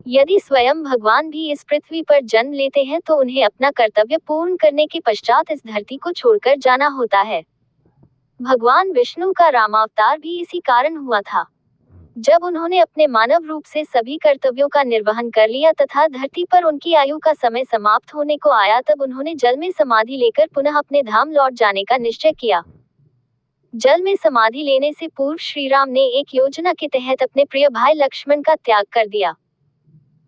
यदि स्वयं भगवान भी इस पृथ्वी पर जन्म लेते हैं तो उन्हें अपना कर्तव्य पूर्ण करने के पश्चात इस धरती को छोड़कर जाना होता है। भगवान विष्णु का रामावतार भी इसी कारण हुआ था। जब उन्होंने अपने मानव रूप से सभी कर्तव्यों का निर्वहन कर लिया तथा धरती पर उनकी आयु का समय समाप्त होने को आया, तब उन्होंने जल में समाधि लेकर पुनः अपने धाम लौट जाने का निश्चय किया। जल में समाधि लेने से पूर्व श्री राम ने एक योजना के तहत अपने प्रिय भाई लक्ष्मण का त्याग कर दिया।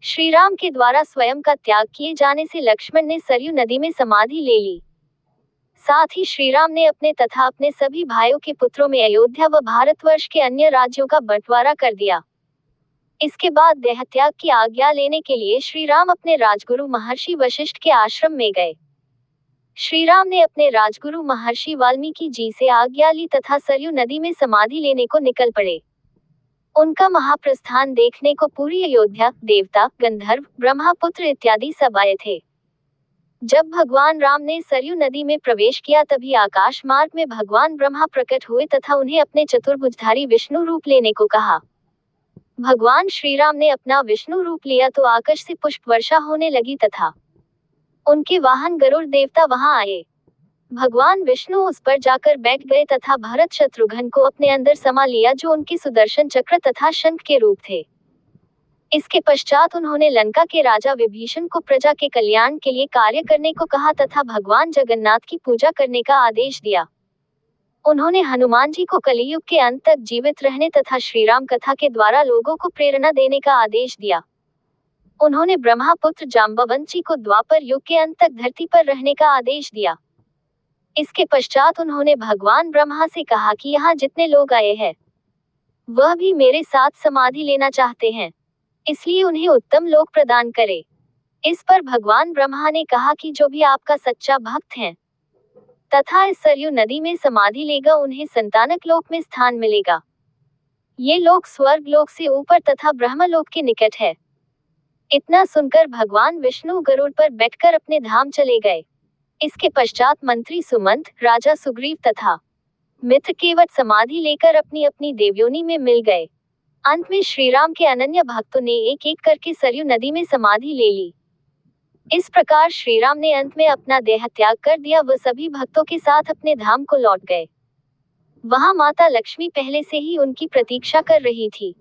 श्री राम के द्वारा स्वयं का त्याग किए जाने से लक्ष्मण ने सरयू नदी में समाधि ले ली। साथ ही श्री राम ने अपने तथा अपने सभी भाइयों के पुत्रों में अयोध्या व भारतवर्ष के अन्य राज्यों का बंटवारा कर दिया। इसके बाद देह त्याग की आज्ञा लेने के लिए श्री राम अपने राजगुरु महर्षि वशिष्ठ के आश्रम में गए। श्री राम ने अपने राजगुरु महर्षि वाल्मीकि जी से आज्ञा ली तथा सरयू नदी में समाधि लेने को निकल पड़े। उनका महाप्रस्थान देखने को पूरी अयोध्या, देवता, गंधर्व, ब्रह्मपुत्र इत्यादि सब आए थे। जब भगवान राम ने सरयू नदी में प्रवेश किया तभी आकाश मार्ग में भगवान ब्रह्मा प्रकट हुए तथा उन्हें अपने चतुर्भुजधारी विष्णु रूप लेने को कहा। भगवान श्री राम ने अपना विष्णु रूप लिया तो आकाश से पुष्प वर्षा होने लगी तथा उनके वाहन गरुड़ देवता वहां आए। भगवान विष्णु उस पर जाकर बैठ गए तथा भरत शत्रुघ्न को अपने अंदर समा लिया, जो उनके सुदर्शन चक्र तथा शंख के रूप थे। इसके पश्चात उन्होंने लंका के राजा विभीषण को प्रजा के कल्याण के लिए कार्य करने को कहा तथा भगवान जगन्नाथ की पूजा करने का आदेश दिया। उन्होंने हनुमान जी को कलियुग के अंत तक जीवित रहने तथा श्री राम कथा के द्वारा लोगों को प्रेरणा देने का आदेश दिया। उन्होंने ब्रह्मपुत्र जाम्बवंत जी को द्वापर युग के अंत तक धरती पर रहने का आदेश दिया। इसके पश्चात उन्होंने भगवान ब्रह्मा से कहा कि यहाँ जितने लोग आए हैं वह भी मेरे साथ समाधि लेना चाहते हैं, इसलिए उन्हें उत्तम लोक प्रदान करे। इस पर भगवान ब्रह्मा ने कहा कि जो भी आपका सच्चा भक्त है तथा इस सरयू नदी में समाधि लेगा उन्हें संतानक लोक में स्थान मिलेगा। ये लोक स्वर्ग लोक से ऊपर तथा ब्रह्मलोक के निकट है। इतना सुनकर भगवान विष्णु गरुड़ पर बैठकर अपने धाम चले गए। इसके पश्चात मंत्री सुमंत, राजा सुग्रीव तथा मित्र केवट समाधि लेकर अपनी अपनी देवयोनि में मिल गए। अंत में श्री राम के अनन्य भक्तों ने एक एक करके सरयू नदी में समाधि ले ली। इस प्रकार श्री राम ने अंत में अपना देह त्याग कर दिया। वह सभी भक्तों के साथ अपने धाम को लौट गए। वहां माता लक्ष्मी पहले से ही उनकी प्रतीक्षा कर रही थी।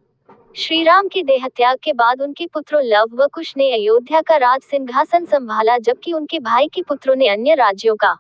श्री राम के देह त्याग के बाद उनके पुत्रों लव व कुश ने अयोध्या का राज सिंहासन संभाला, जबकि उनके भाई के पुत्रों ने अन्य राज्यों का